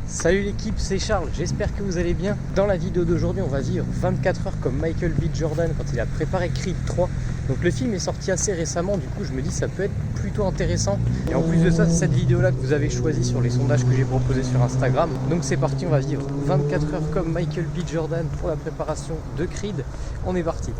Salut l'équipe, c'est Charles, j'espère que vous allez bien. Dans la vidéo d'aujourd'hui, on va vivre 24 heures comme Michael B. Jordan quand il a préparé Creed 3. Donc le film est sorti assez récemment, du coup je me dis ça peut être plutôt intéressant. Et en plus de ça, c'est cette vidéo-là que vous avez choisie sur les sondages que j'ai proposés sur Instagram. Donc c'est parti, on va vivre 24 heures comme Michael B. Jordan pour la préparation de Creed. On est parti.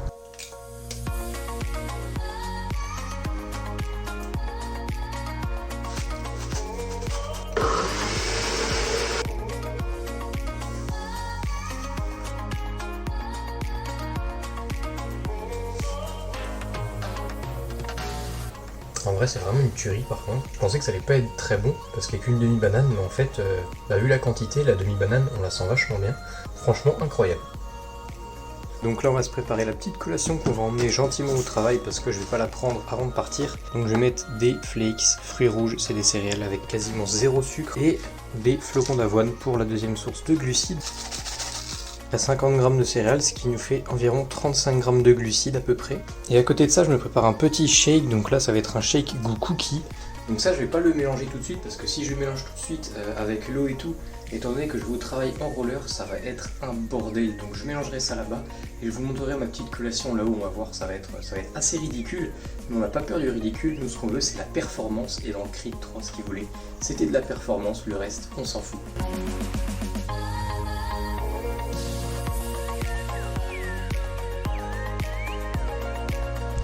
En vrai c'est vraiment une tuerie par contre. Je pensais que ça allait pas être très bon parce qu'il n'y a qu'une demi-banane, mais en fait, vu la quantité, la demi-banane on la sent vachement bien. Franchement incroyable. Donc là on va se préparer la petite collation qu'on va emmener gentiment au travail parce que je vais pas la prendre avant de partir. Donc je vais mettre des flakes, fruits rouges, c'est des céréales avec quasiment zéro sucre, et des flocons d'avoine pour la deuxième source de glucides. À 50 g de céréales, ce qui nous fait environ 35 g de glucides à peu près. Et à côté de ça, je me prépare un petit shake, donc là ça va être un shake goût cookie. Donc ça je vais pas le mélanger tout de suite, parce que si je le mélange tout de suite avec l'eau et tout, étant donné que je vais au travail en roller, ça va être un bordel. Donc je mélangerai ça là-bas, et je vous montrerai ma petite collation là-haut, on va voir, ça va être assez ridicule. Mais on n'a pas peur du ridicule, nous ce qu'on veut c'est la performance, et dans le Creed 3 ce qu'il voulait, c'était de la performance, le reste on s'en fout.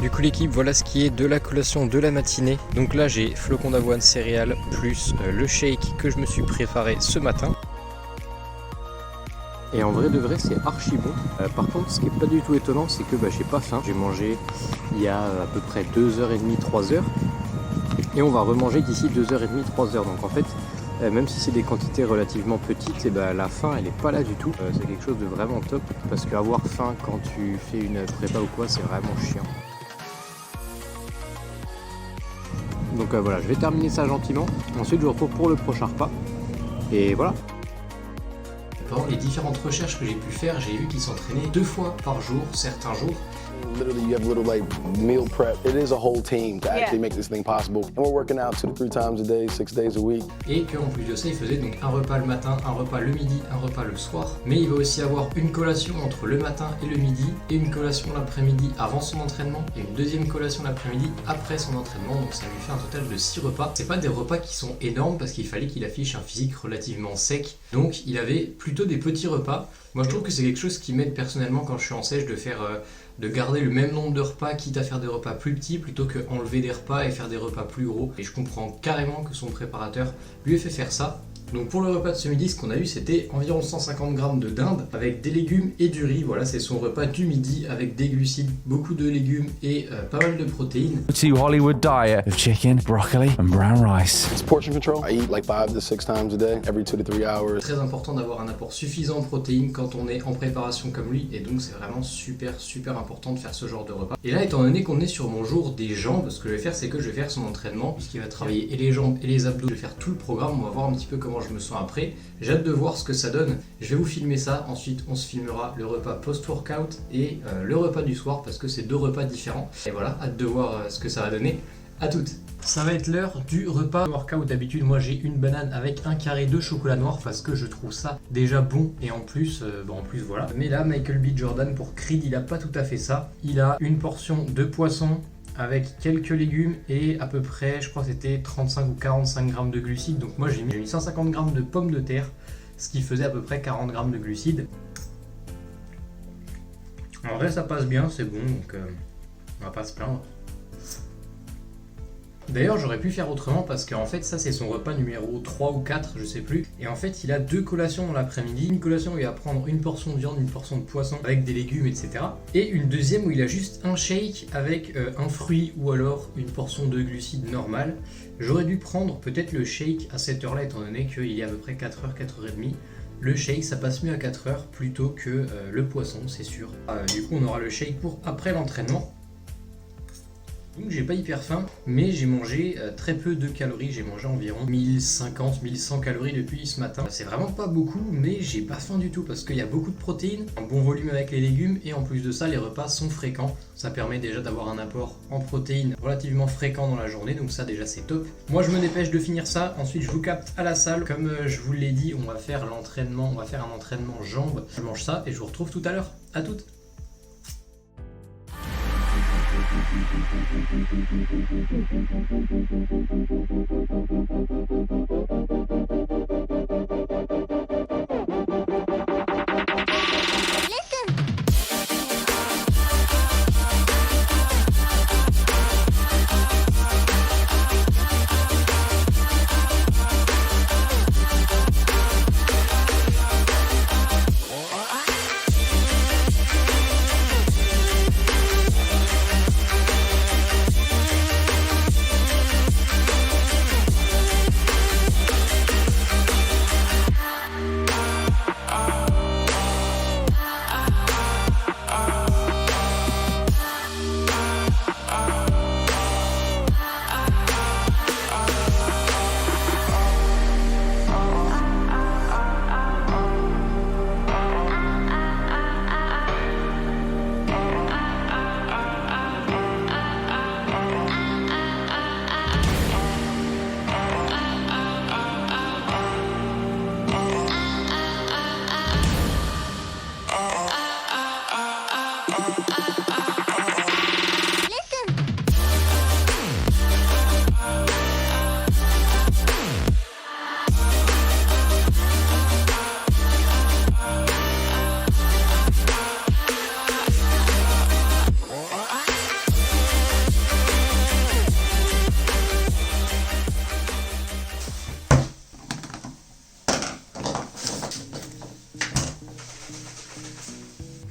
Du coup l'équipe, voilà ce qui est de la collation de la matinée. Donc là j'ai flocons d'avoine, céréales, plus le shake que je me suis préparé ce matin. Et en vrai de vrai c'est archi bon. Par contre ce qui est pas du tout étonnant c'est que j'ai pas faim. J'ai mangé il y a à peu près 2h30, 3h. Et on va remanger d'ici 2h30, 3h. Donc en fait, même si c'est des quantités relativement petites, la faim elle est pas là du tout. C'est quelque chose de vraiment top. Parce qu'avoir faim quand tu fais une prépa ou quoi, c'est vraiment chiant. Donc voilà, je vais terminer ça gentiment. Ensuite, je vous retrouve pour le prochain repas. Et voilà. Pendant les différentes recherches que j'ai pu faire, j'ai vu qu'ils s'entraînaient 2 fois par jour, certains jours. Literally, you have little meal prep. It is a whole team to actually make this thing possible. And we're working out 2 to 3 times a day, 6 days a week. Et qu'en plus de ça, il faisait donc un repas le matin, un repas le midi, un repas le soir. Mais il va aussi avoir une collation entre le matin et le midi, et une collation l'après-midi avant son entraînement, et une deuxième collation l'après-midi après son entraînement. Donc ça lui fait un total de 6 repas. C'est pas des repas qui sont énormes parce qu'il fallait qu'il affiche un physique relativement sec. Donc il avait plutôt des petits repas. Moi je trouve que c'est quelque chose qui m'aide personnellement quand je suis en sèche de garder le même nombre de repas, quitte à faire des repas plus petits plutôt que enlever des repas et faire des repas plus gros. Et je comprends carrément que son préparateur lui ait fait faire ça. Donc pour le repas de ce midi, ce qu'on a eu c'était environ 150 g de dinde avec des légumes et du riz. Voilà, c'est son repas du midi avec des glucides, beaucoup de légumes et pas mal de protéines. Hollywood diet of chicken, broccoli and brown rice. It's portion control. I eat 5 to 6 times a day, every 2 to 3 hours. Très important d'avoir un apport suffisant en protéines quand on est en préparation comme lui, et donc c'est vraiment super important de faire ce genre de repas. Et là, étant donné qu'on est sur mon jour des jambes, ce que je vais faire c'est que je vais faire son entraînement, puisqu'il va travailler et les jambes et les abdos. Je vais faire tout le programme, on va voir un petit peu comment je me sens après. J'ai hâte de voir ce que ça donne. Je vais vous filmer ça, ensuite on se filmera le repas post-workout et le repas du soir, parce que c'est 2 repas différents. Et voilà, hâte de voir ce que ça va donner. À toutes. Ça va être l'heure du repas workout. D'habitude moi j'ai une banane avec un carré de chocolat noir parce que je trouve ça déjà bon, et en plus voilà. Mais là Michael B. Jordan pour Creed il a pas tout à fait ça. Il a une portion de poisson avec quelques légumes et à peu près, je crois que c'était 35 ou 45 g de glucides. Donc moi j'ai mis 150 g de pommes de terre, ce qui faisait à peu près 40 g de glucides. En vrai ça passe bien, c'est bon, donc on va pas se plaindre. D'ailleurs j'aurais pu faire autrement parce qu'en fait ça c'est son repas numéro 3 ou 4, je sais plus. Et en fait il a 2 collations dans l'après-midi. Une collation où il va prendre une portion de viande, une portion de poisson avec des légumes, etc. Et une deuxième où il a juste un shake avec un fruit ou alors une portion de glucides normales. J'aurais dû prendre peut-être le shake à cette heure là, étant donné qu'il est à peu près 4h, 4h30. Le shake ça passe mieux à 4h plutôt que le poisson, c'est sûr. Du coup on aura le shake pour après l'entraînement. Donc j'ai pas hyper faim, mais j'ai mangé très peu de calories, j'ai mangé environ 1050-1100 calories depuis ce matin. C'est vraiment pas beaucoup, mais j'ai pas faim du tout parce qu'il y a beaucoup de protéines, un bon volume avec les légumes et en plus de ça les repas sont fréquents. Ça permet déjà d'avoir un apport en protéines relativement fréquent dans la journée, donc ça déjà c'est top. Moi je me dépêche de finir ça, ensuite je vous capte à la salle. Comme je vous l'ai dit, on va faire l'entraînement, on va faire un entraînement jambes. Je mange ça et je vous retrouve tout à l'heure. À toutes.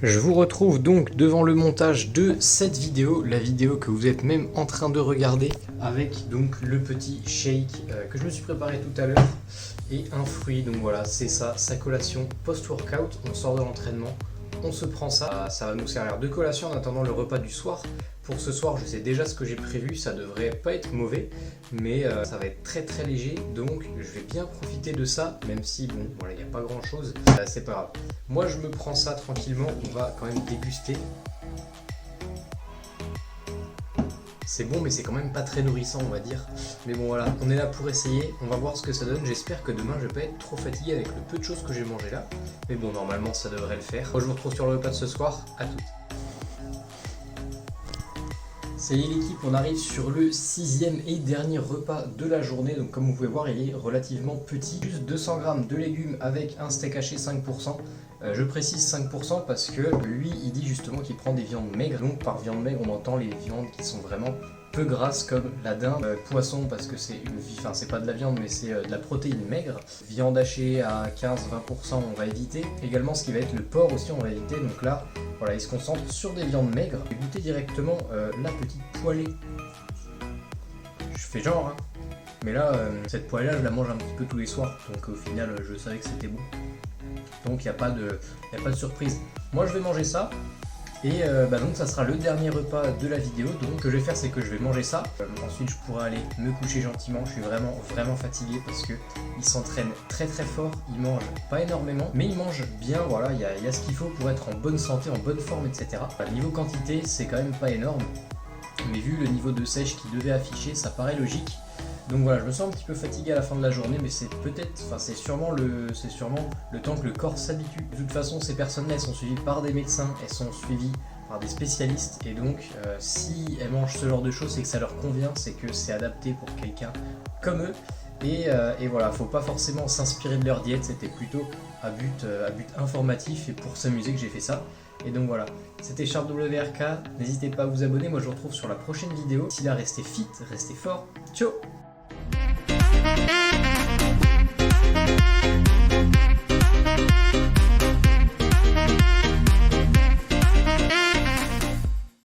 Je vous retrouve donc devant le montage de cette vidéo, la vidéo que vous êtes même en train de regarder, avec donc le petit shake que je me suis préparé tout à l'heure et un fruit. Donc voilà, c'est ça, sa collation post-workout. On sort de l'entraînement, on se prend ça, ça va nous servir de collation en attendant le repas du soir. Pour ce soir, je sais déjà ce que j'ai prévu, ça devrait pas être mauvais, mais ça va être très très léger, donc je vais bien profiter de ça, même si bon, voilà, il n'y a pas grand chose, c'est pas grave. Moi je me prends ça tranquillement, on va quand même déguster. C'est bon, mais c'est quand même pas très nourrissant, on va dire. Mais bon voilà, on est là pour essayer, on va voir ce que ça donne. J'espère que demain je vais pas être trop fatigué avec le peu de choses que j'ai mangé là. Mais bon, normalement ça devrait le faire. Moi je vous retrouve sur le repas de ce soir, à toutes. Salut l'équipe, on arrive sur le 6e et dernier repas de la journée. Donc comme vous pouvez voir, il est relativement petit. Juste 200 g de légumes avec un steak haché 5%. Je précise 5% parce que lui, il dit justement qu'il prend des viandes maigres. Donc par viande maigre, on entend les viandes qui sont vraiment peu grasses comme la dinde, poisson parce que c'est enfin c'est pas de la viande mais c'est de la protéine maigre. Viande hachée à 15-20% on va éviter. Également ce qui va être le porc aussi on va éviter. Donc là, voilà, il se concentre sur des viandes maigres. Je vais goûter directement la petite poêlée. Je fais genre, hein. Mais là, cette poêlée là, je la mange un petit peu tous les soirs. Donc au final, je savais que c'était bon. Donc il n'y a pas de surprise. Moi je vais manger ça. Et donc ça sera le dernier repas de la vidéo. Donc ce que je vais faire c'est que je vais manger ça. Ensuite je pourrai aller me coucher gentiment. Je suis vraiment fatigué parce que il s'entraîne très très fort. Il mange pas énormément mais il mange bien. Voilà, il y a ce qu'il faut pour être en bonne santé, en bonne forme, etc. Niveau quantité c'est quand même pas énorme. Mais vu le niveau de sèche qu'il devait afficher, ça paraît logique. Donc voilà, je me sens un petit peu fatigué à la fin de la journée, mais c'est sûrement le temps que le corps s'habitue. De toute façon, ces personnes-là, elles sont suivies par des médecins, elles sont suivies par des spécialistes, et donc si elles mangent ce genre de choses, c'est que ça leur convient, c'est que c'est adapté pour quelqu'un comme eux. Et voilà, faut pas forcément s'inspirer de leur diète, c'était plutôt à but informatif et pour s'amuser que j'ai fait ça. Et donc voilà, c'était CharpWRK, n'hésitez pas à vous abonner, moi je vous retrouve sur la prochaine vidéo. D'ici là, restez fit, restez fort, ciao.